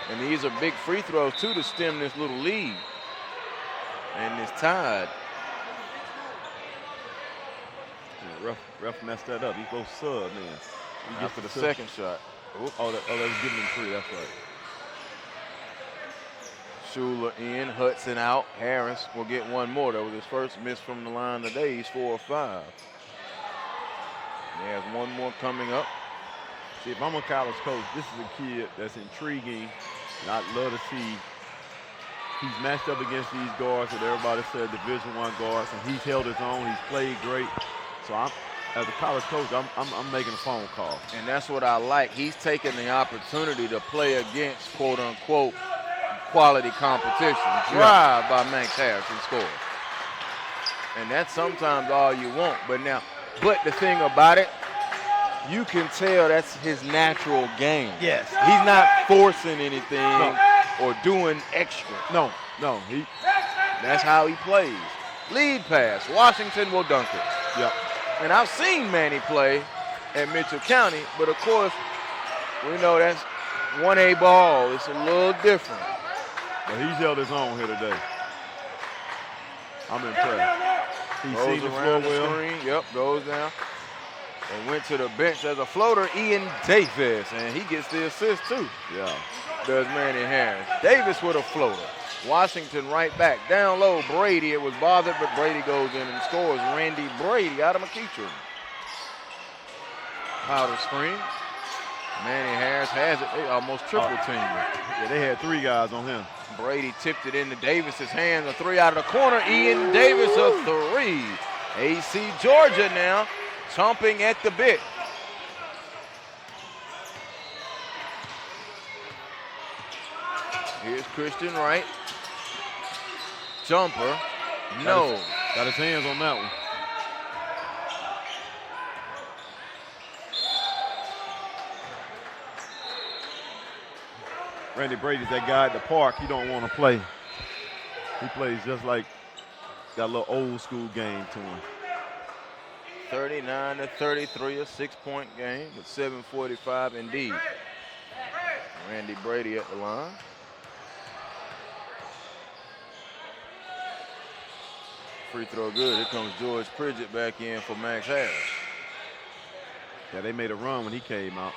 and these are big free throws too to stem this little lead. And it's tied. Yeah, ref messed that up. He goes sub, man. He gets for the second shot. Oh, that was giving him 3. That's right. Schuler in, Hudson out. Harris will get 1 more. That was his first miss from the line today. He's 4 of 5. He has 1 more coming up. See, if I'm a college coach, this is a kid that's intriguing, and I'd love to see. He's matched up against these guards that everybody said Division I guards, and he's held his own. He's played great. So as a college coach, I'm making a phone call. And that's what I like. He's taking the opportunity to play against, quote unquote, quality competition. Drive by Max Harris and score. And that's sometimes all you want. But the thing about it, you can tell that's his natural game. Yes. He's not forcing anything or doing extra. No. That's how he plays. Lead pass. Washington will dunk it. Yep. And I've seen Manny play at Mitchell County, but of course, we know that's 1A ball. It's a little different. But he's held his own here today. I'm impressed. He's seen the floor well. Screen. Yep, goes down. And went to the bench as a floater, Ian Davis, and he gets the assist too. Yeah. Does Manny Harris. Davis with a floater. Washington right back. Down low, Brady. It was bothered, but Brady goes in and scores. Randy Brady out of McEachern. Powder screen. Manny Harris has it. They almost triple teamed him. Yeah, they had 3 guys on him. Brady tipped it into Davis's hands. A 3 out of the corner. Ian Davis a 3. AC Georgia now chomping at the bit. Here's Christian Wright. Jumper. No. Got his hands on that one. Randy Brady's that guy at the park you don't want to play. He plays just like got a little old school game to him. 39-33, a 6-point game with 7:45 indeed. Randy Brady at the line. Free throw good. Here comes George Pridgett back in for Max Harris. Yeah, they made a run when he came out.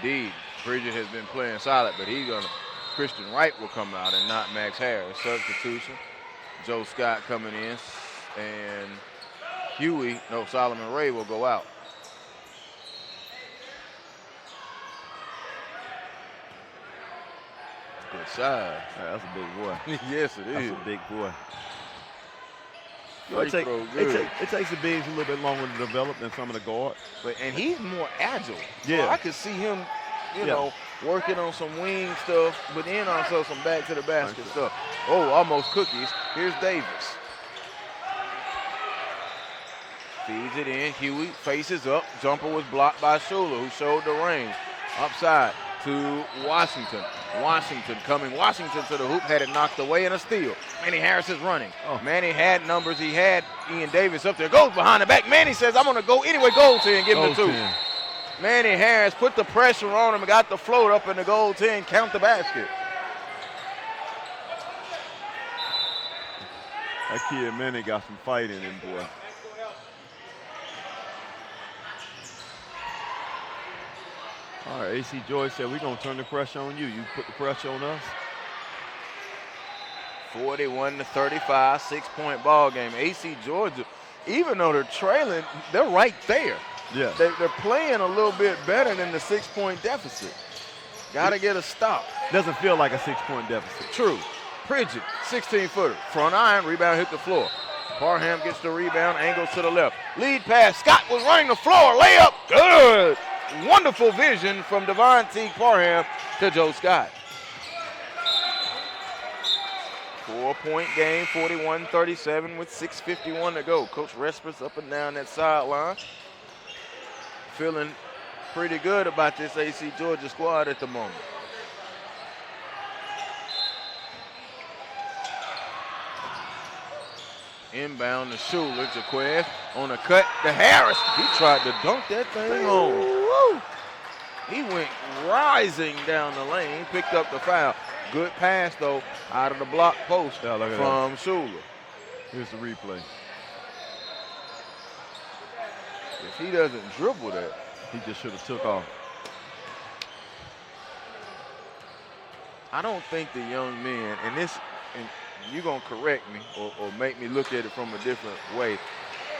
Indeed. Pridgett has been playing solid, but he's going to Christian Wright will come out and not Max Harris. Substitution. Joe Scott coming in, and Solomon Ray will go out. Good size. Yeah, that's a big boy. Yes, it is. That's a big boy. It takes the bigs a little bit longer to develop than some of the guards. And he's more agile. Yeah. So I could see him, you know, working on some wing stuff, but then also some back to the basket stuff. Oh, almost cookies. Here's Davis. Feeds it in. Huey faces up. Jumper was blocked by Schuler, who showed the range. Upside to Washington. Washington coming. Washington to the hoop. Had it knocked away and a steal. Manny Harris is running. Oh. Manny had numbers. He had Ian Davis up there. Goes behind the back. Manny says, I'm going to go anyway. Goal 10. Give him the 2. Manny Harris put the pressure on him and got the float up in the goal 10. Count the basket. That kid Manny got some fight in him, boy. All right, AC George said, we're going to turn the pressure on you. You put the pressure on us. 41-35, 6-point ball game. AC Georgia, even though they're trailing, they're right there. Yeah. They're playing a little bit better than the 6-point deficit. Got to get a stop. Doesn't feel like a 6-point deficit. True. Pridgett, 16-footer. Front iron, rebound hit the floor. Parham gets the rebound, angles to the left. Lead pass, Scott was running the floor. Layup, good. Wonderful vision from Devon T. Parham to Joe Scott. 4-point game, 41-37 with 6:51 to go. Coach Respers up and down that sideline. Feeling pretty good about this AC Georgia squad at the moment. Inbound to Schuler, Jaquez on a cut to Harris. He tried to dunk that thing home. He went rising down the lane, picked up the foul. Good pass, though, out of the block post from Schuler. Here's the replay. If he doesn't dribble that, he just should have took off. I don't think the young men, and you're going to correct me or make me look at it from a different way.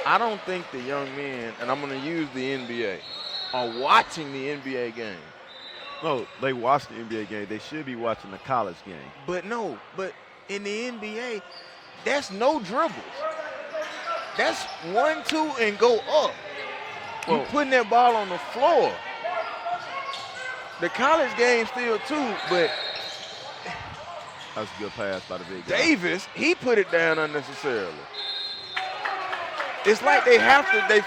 I don't think the young men, and I'm going to use the NBA, are watching the NBA game. No, they watch the NBA game. They should be watching the college game. But in the NBA, that's no dribbles. That's 1, 2, and go up. You're putting that ball on the floor. The college game still too, but that's a good pass by the big guy. Davis, he put it down unnecessarily. It's like they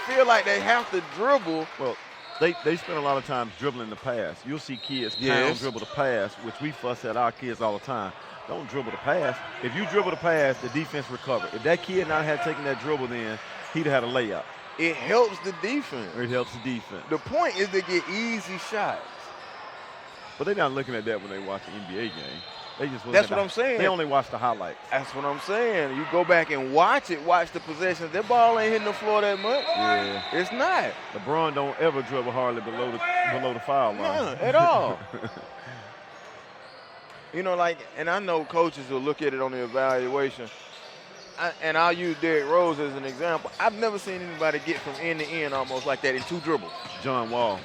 feel like they have to dribble. Well, they spend a lot of time dribbling the pass. You'll see kids pound dribble the pass, which we fuss at our kids all the time. Don't dribble the pass. If you dribble the pass, the defense recover. If that kid not had taken that dribble, then he'd have had a layup. It helps the defense. It helps the defense. The point is to get easy shots. But they're not looking at that when they watch the NBA game. They just That's what I'm saying. They only watch the highlights. That's what I'm saying. You go back and watch the possessions. That ball ain't hitting the floor that much. Yeah. It's not. LeBron don't ever dribble hardly below the foul line. None at all. And I know coaches will look at it on the evaluation. And I'll use Derrick Rose as an example. I've never seen anybody get from end to end almost like that in 2 dribbles. John Wall.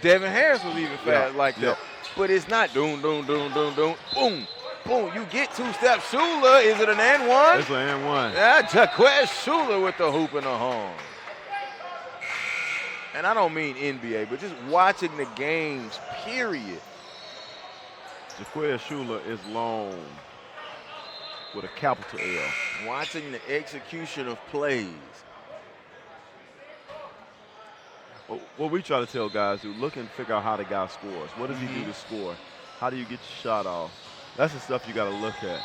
Devin Harris was even fast like that. But it's not doom, boom, boom. You get 2 steps. Schuler, is it an and one? It's an and one. Yeah, Jaquez Schuler with the hoop and the home. And I don't mean NBA, but just watching the games, period. Jaquez Schuler is long with a capital L. Watching the execution of plays. What we try to tell guys is look and figure out how the guy scores. What does he do to score? How do you get your shot off? That's the stuff you got to look at.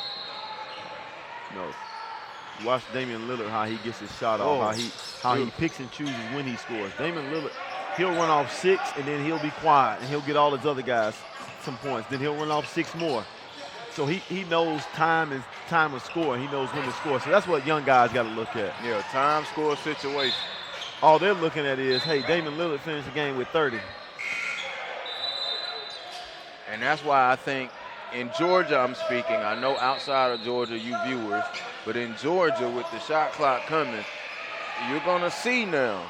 Watch Damian Lillard, how he gets his shot off, how he picks and chooses when he scores. Damian Lillard, he'll run off 6, and then he'll be quiet, and he'll get all his other guys some points. Then he'll run off 6 more. So he knows time of score. He knows when to score. So that's what young guys got to look at. Yeah, time, score, situation. All they're looking at is, hey, Damian Lillard finished the game with 30. And that's why I think in Georgia, I'm speaking. I know outside of Georgia, you viewers, but in Georgia, with the shot clock coming, you're gonna see now.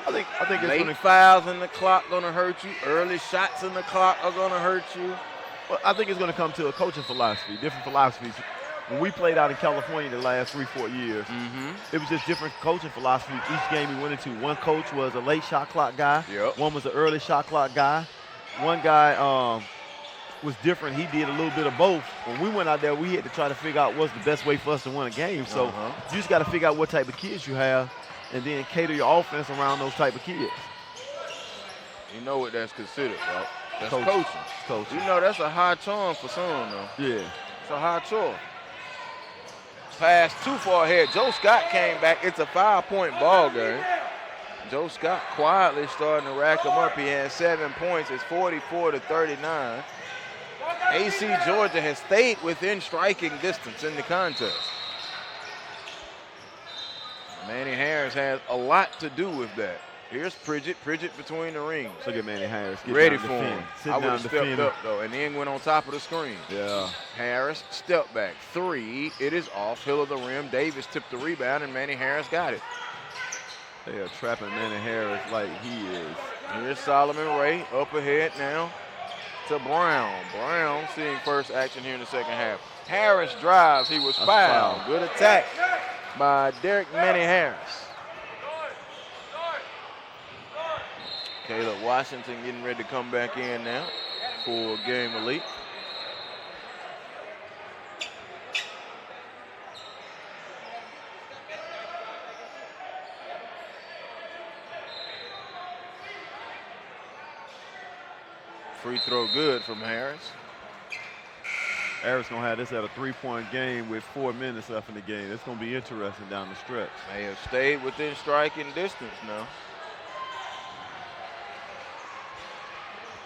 I think it's Late going to. fouls in the clock gonna hurt you. Early shots in the clock are gonna hurt you. Well, I think it's going to come to a coaching philosophy, different philosophies. When we played out in California the last 3-4 years, it was just different coaching philosophies. Each game we went into, one coach was a late shot clock guy. Yep. One was an early shot clock guy. One guy was different. He did a little bit of both. When we went out there, we had to try to figure out what's the best way for us to win a game. So you just got to figure out what type of kids you have and then cater your offense around those type of kids. You know what that's considered, right? That's Coaching. coaching. You know that's a high charm for some, though. Yeah. It's a high charm. Pass too far ahead. Joe Scott came back. It's a 5-point ball game. Joe Scott quietly starting to rack them up. He has 7 points. It's 44-39. AC Georgia has stayed within striking distance in the contest. Manny Harris has a lot to do with that. Here's Pridgett. Pridgett between the rings. Look at Manny Harris. Ready for him. I would have stepped defending. up, though, and then went on top of the screen. Yeah. Harris, step back. 3. It is off. Hill of the rim. Davis tipped the rebound, and Manny Harris got it. They are trapping Manny Harris like he is. Here's Solomon Ray up ahead now to Brown. Brown seeing first action here in the second half. Harris drives. He was fouled. Good attack by Derek Manny Harris. Caleb Washington getting ready to come back in now for Game Elite. Free throw good from Harris. Harris going to have this at a 3-point game with 4 minutes left in the game. It's going to be interesting down the stretch. They have stayed within striking distance now.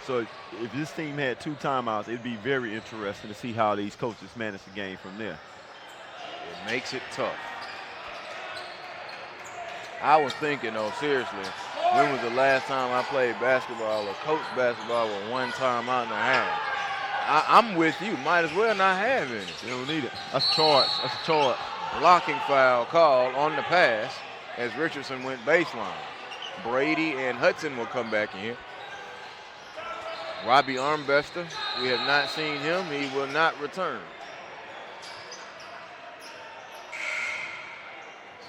So if this team had 2 timeouts, it'd be very interesting to see how these coaches manage the game from there. It makes it tough. I was thinking, though, seriously, when was the last time I played basketball or coached basketball with 1 timeout and a half? I'm with you. Might as well not have any. You don't need it. That's a charge. That's a charge. Blocking foul called on the pass as Richardson went baseline. Brady and Hudson will come back in. Robbie Armbester, we have not seen him. He will not return.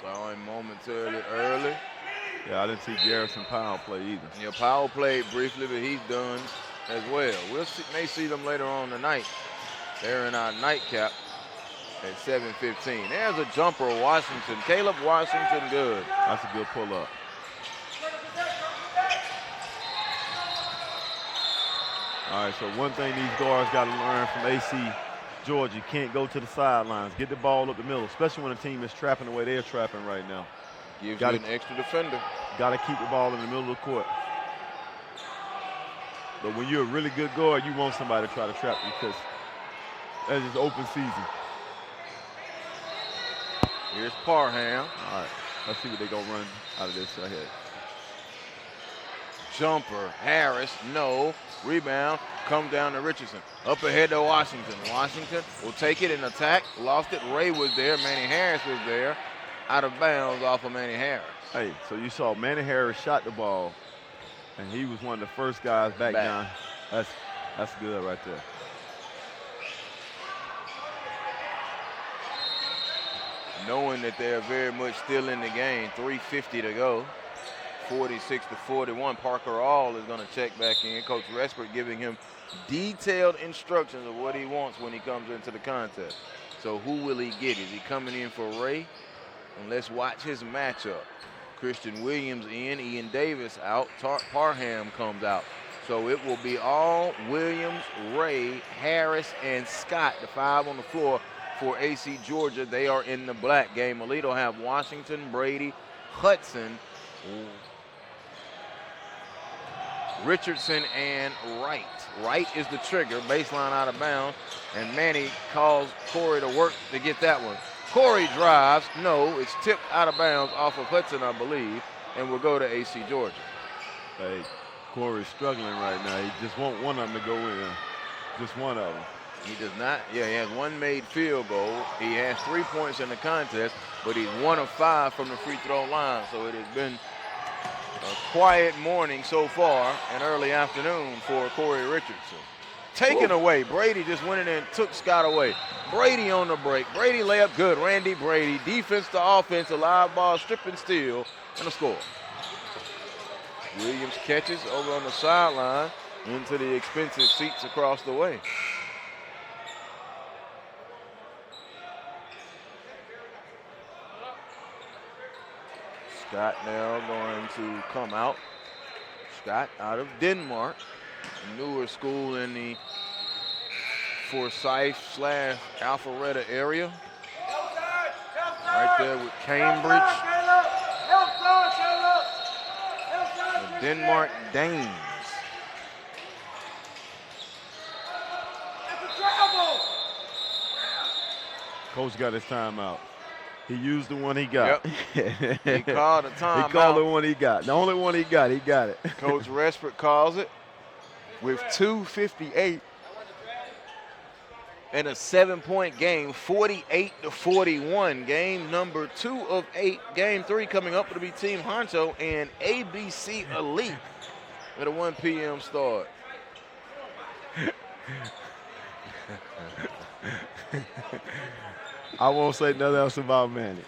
Saw him momentarily early. Yeah, I didn't see Garrison Powell play either. Yeah, Powell played briefly, but he's done as well. May see them later on tonight. They're in our nightcap at 7:15. There's a jumper, Washington. Caleb Washington, good. That's a good pull-up. All right, so one thing these guards got to learn from AC Georgia, you can't go to the sidelines. Get the ball up the middle, especially when a team is trapping the way they're trapping right now. Gives you an extra defender. Got to keep the ball in the middle of the court. But when you're a really good guard, you want somebody to try to trap you because that's just open season. Here's Parham. All right, let's see what they're going to run out of this right here. Jumper, Harris, no. Rebound, come down to Richardson. Up ahead to Washington. Washington will take it and attack. Lost it. Ray was there. Manny Harris was there. Out of bounds off of Manny Harris. Hey, so you saw Manny Harris shot the ball, and he was one of the first guys back down. That's good right there. Knowing that they're very much still in the game, 3:50 to go. 46-41. Parker All is going to check back in. Coach Respert giving him detailed instructions of what he wants when he comes into the contest. So who will he get? Is he coming in for Ray? And let's watch his matchup. Christian Williams in, Ian Davis out, Parham comes out. So it will be all Williams, Ray, Harris, and Scott, the 5 on the floor for AC Georgia. They are in the black. Game Elite will have Washington, Brady, Hudson, Richardson, and Wright. Wright is the trigger, baseline out of bounds, and Manny calls Corey to work to get that one. Corey drives, no, it's tipped out of bounds off of Hudson, I believe, and will go to AC Georgia. Hey, Corey's struggling right now. He just want one of them to go in, just one of them. He does not. Yeah, he has one made field goal. He has 3 points in the contest, but he's 1 of 5 from the free throw line. So it has been a quiet morning so far, an early afternoon for Corey Richardson. Taken away. Brady just went in there and took Scott away. Brady on the break. Brady layup good. Randy Brady. Defense to offense. A live ball, strip and steal, and a score. Williams catches over on the sideline into the expensive seats across the way. Scott now going to come out. Scott out of Denmark, newer school in the Forsyth/Alpharetta area. Right there with Cambridge. The Denmark Danes. Coach got his timeout. He used the one he got. Yep. He called a timeout. He called the one he got. The only one he got it. Coach Respert calls it with 2:58 and a 7-point game, 48-41. Game number 2 of 8. Game 3 coming up. It'll be Team Honcho and ABC Elite at a 1 p.m. start. I won't say nothing else about Manny.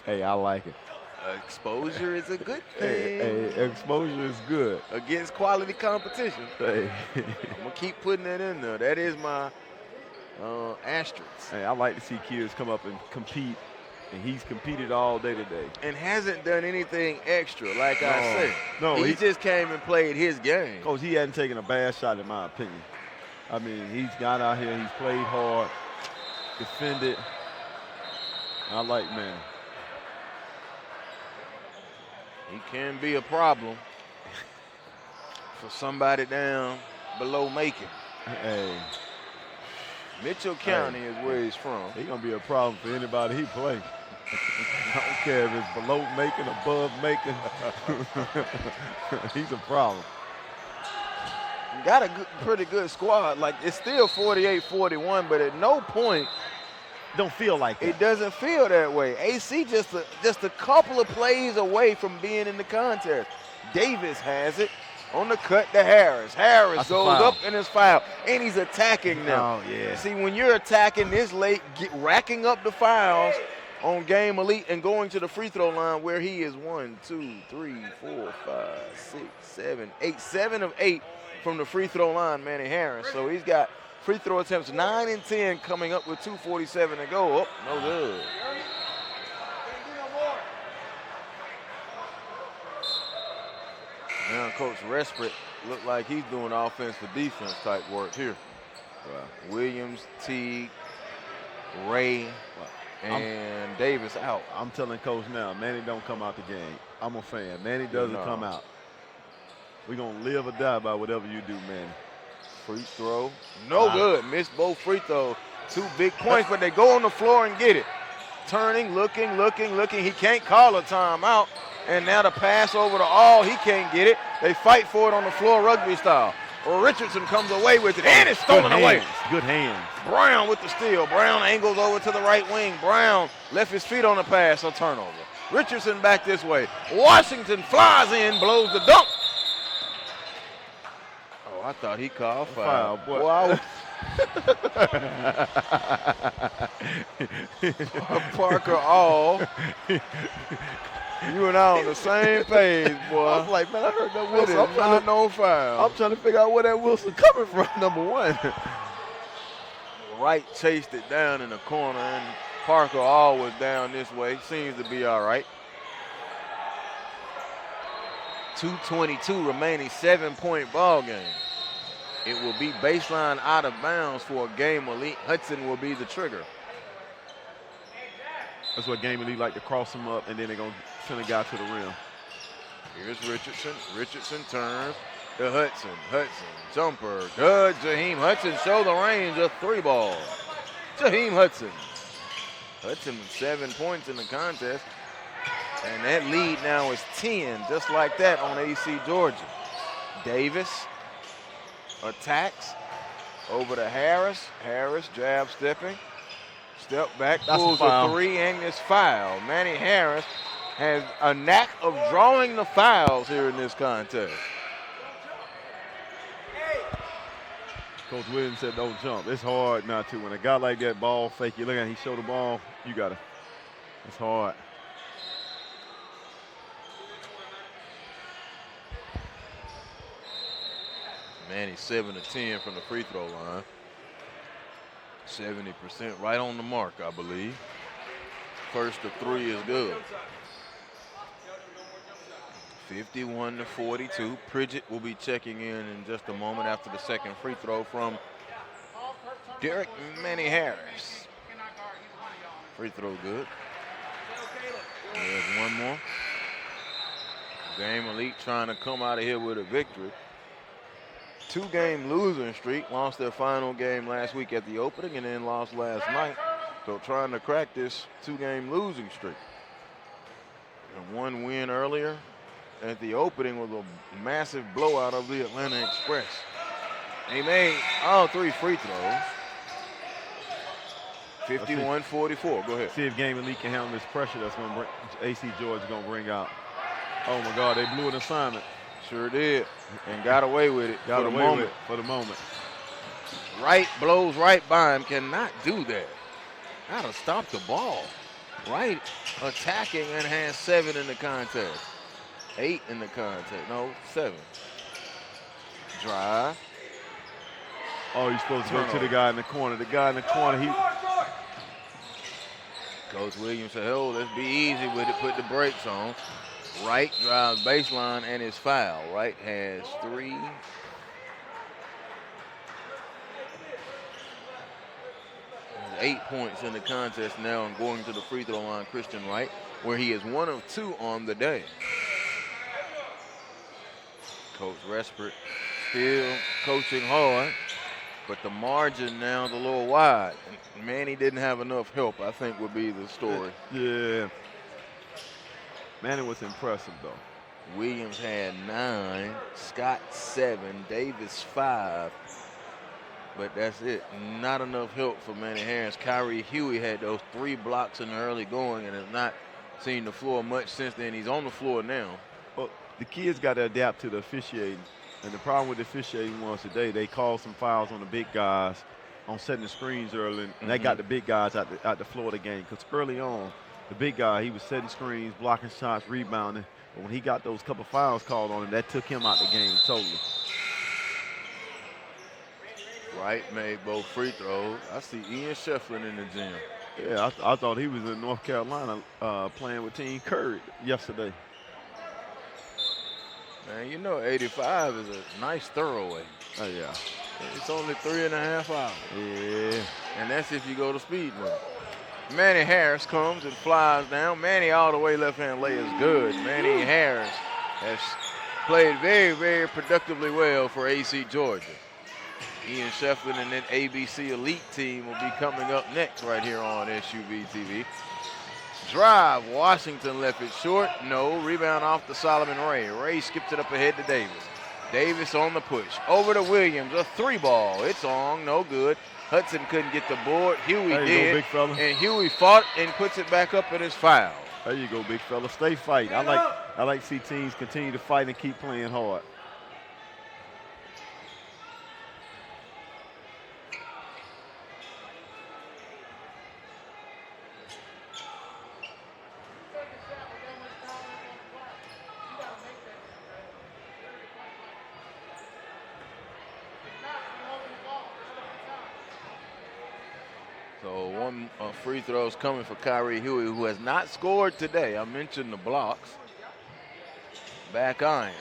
Hey, I like it. Exposure is a good thing. Hey, exposure is good. Against quality competition. Hey. I'm going to keep putting that in there. That is my asterisk. Hey, I like to see kids come up and compete, and he's competed all day today. And hasn't done anything extra, like I said. No, he just came and played his game. Coach, he hadn't taken a bad shot, in my opinion. I mean, he's got out here, he's played hard, defended. I like man. He can be a problem for somebody down below Macon. Hey. Mitchell County is where he's from. He's going to be a problem for anybody he plays. I don't care if it's below Macon, above Macon. He's a problem. Got a pretty good squad. Like, it's still 48-41, but at no point don't feel like that. It doesn't feel that way. AC just a couple of plays away from being in the contest. Davis has it on the cut to Harris. Harris goes up and is fouled, and he's attacking them. Oh, yeah. See, when you're attacking this late, racking up the fouls on Game Elite and going to the free throw line where he is 1, 2, 3, 4, 5, 6, 7, 8, 7 of 8 from the free throw line, Manny Harris. So he's got free throw attempts 9 and 10 coming up with 2:47 to go. Oh, no good. Now Coach Respert looked like he's doing offense for defense type work here. Williams, Teague, Ray, and Davis out. I'm telling Coach now, Manny don't come out the game. I'm a fan. Manny doesn't come out. We're going to live or die by whatever you do, Manny. Free throw, no good. Missed both free throws. 2 big points, but they go on the floor and get it. Turning, looking. He can't call a timeout. And now the pass over to All. He can't get it. They fight for it on the floor rugby style. Richardson comes away with it, and it's stolen away. Good hands. Brown with the steal. Brown angles over to the right wing. Brown left his feet on the pass, a turnover. Richardson back this way. Washington flies in, blows the dunk. I thought he called foul. Boy. Wow. Parker All. You and I on the same page, boy. I was like, man, I heard that Wilson. I'm trying to figure out where that Wilson coming from, number one. Wright chased it down in the corner, and Parker All was down this way. Seems to be all right. 2:22 remaining, 7-point ball game. It will be baseline out of bounds for a Game Elite. Hudson will be the trigger. That's what Game Elite like to cross them up, and then they're going to send a guy to the rim. Here's Richardson. Richardson turns to Hudson. Hudson, jumper, good. Jaheim Hudson show the range, a 3-ball. Jaheim Hudson. Hudson with 7 points in the contest. And that lead now is 10, just like that on AC Georgia. Davis attacks over to Harris. Harris jab stepping. Step back, That's pulls a 3 and is foul. Manny Harris has a knack of drawing the fouls here in this contest. Coach Williams said don't jump. It's hard not to. When a guy like that ball fake, you look at him, he show the ball, you got to. It's hard. Manny 7 of 10 from the free throw line. 70% right on the mark, I believe. First of 3 is good. 51-42. Pridgett will be checking in just a moment after the second free throw from Derek Manny Harris. Free throw good. There's one more. Game Elite trying to come out of here with a victory. 2-game losing streak. Lost their final game last week at the opening and then lost last night. So trying to crack this 2-game losing streak. And 1 win earlier at the opening was a massive blowout of the Atlanta Express. He made all 3 free throws. 51-44. Go ahead. See if Game Elite can handle this pressure that's going to bring AC Georgia going to bring out. Oh my God, they blew an assignment. Sure did, and got away with it Got for the away moment. with it for the moment. Wright blows right by him, cannot do that. Gotta stop the ball. Wright attacking and has 7 in the contest. 8 in the contest, no, 7. Drive. Oh, you're supposed to go to the guy in the corner. The guy in the corner, he. Coach Williams said, oh, let's be easy with it, put the brakes on. Wright drives baseline and is foul. Wright has 3. There's 8 points in the contest now and going to the free throw line, Christian Wright, where he is 1 of 2 on the day. Coach Respert still coaching hard, but the margin now is a little wide. And Manny didn't have enough help, I think would be the story. Yeah. Manny was impressive, though. Williams had 9, Scott 7, Davis 5. But that's it. Not enough help for Manny Harris. Kyrie Huey had those 3 blocks in the early going and has not seen the floor much since then. He's on the floor now. Well, the kids got to adapt to the officiating. And the problem with the officiating was today, they called some fouls on the big guys on setting the screens early, and they got the big guys out the floor of the game. Because early on, the big guy, he was setting screens, blocking shots, rebounding. But when he got those couple fouls called on him, that took him out the game totally. Wright made both free throws. I see Ian Shefflin in the gym. Yeah, I thought he was in North Carolina playing with Team Curry yesterday. Man, you know 85 is a nice throwaway. Oh, yeah. It's only 3.5 hours. Yeah. And that's if you go to speed mode. Manny Harris comes and flies down. Manny all the way left-hand lay is good. Manny Harris has played very, very productively well for AC Georgia. Ian Shefflin and that ABC Elite team will be coming up next right here on SUV TV. Drive, Washington left it short. No, rebound off to Solomon Ray. Ray skips it up ahead to Davis. Davis on the push. Over to Williams, a 3-ball. It's on, no good. Hudson couldn't get the board. Huey there you did. go, big fella. And Huey fought and puts it back up in his foul. There you go, big fella. Stay fighting. I like to see teams continue to fight and keep playing hard. So one free throw is coming for Kyrie Huey, who has not scored today. I mentioned the blocks. Back iron.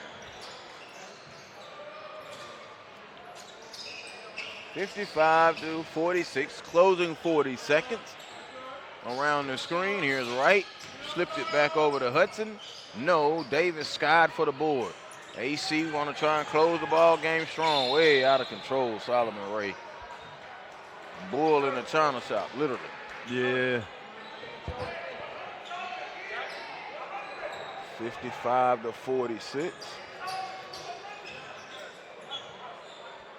55-46, closing 40 seconds. Around the screen, here's Wright. Slipped it back over to Hudson. No, Davis skied for the board. AC want to try and close the ball game strong. Way out of control, Solomon Ray. Bull in the China shop, literally. Yeah. 55-46.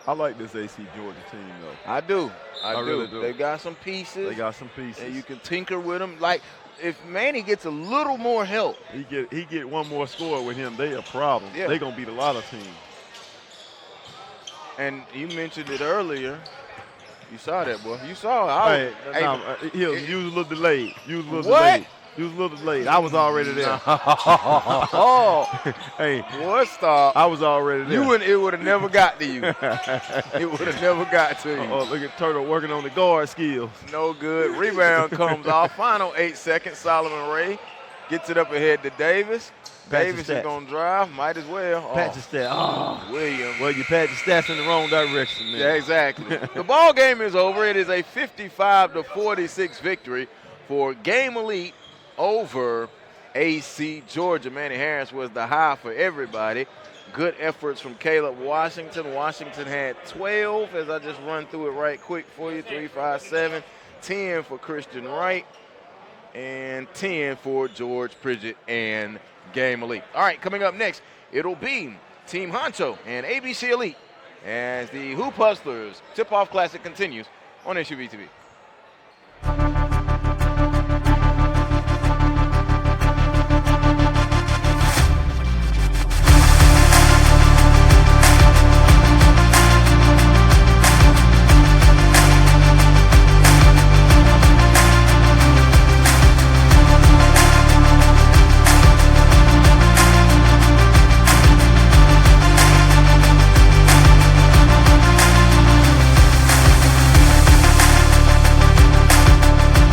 I like this AC Georgia team, though. I do. I do. really do. They got some pieces. They got some pieces. And you can tinker with them. Like, if Manny gets a little more help. He get one more score with him, they a problem. Yeah. They going to beat a lot of teams. And you mentioned it earlier. You saw that, boy. You saw it. You was a little delayed. You was a little What? delayed. You was a little delayed. I was already there. Oh, Hey, what stop? I was already there. It would have never got to you. It would have never got to you. Oh, look at Turtle working on the guard skills. No good. Rebound comes off. Final 8 seconds. Solomon Ray gets it up ahead to Davis. Davis is going to drive. Might as well. Pat your stats. Oh, Williams. well, you pat your stats in the wrong direction, man. Yeah, exactly. The ball game is over. It is a 55-46 victory for Game Elite over AC Georgia. Manny Harris was the high for everybody. Good efforts from Caleb Washington. Washington had 12, as I just run through it right quick for you. 3, 5, 7. 10 for Christian Wright. And 10 for George Pridgett and Game Elite. All right, coming up next, it'll be Team Honcho and ABC Elite as the Hoop Hustlers Tip-Off Classic continues on SUV TV.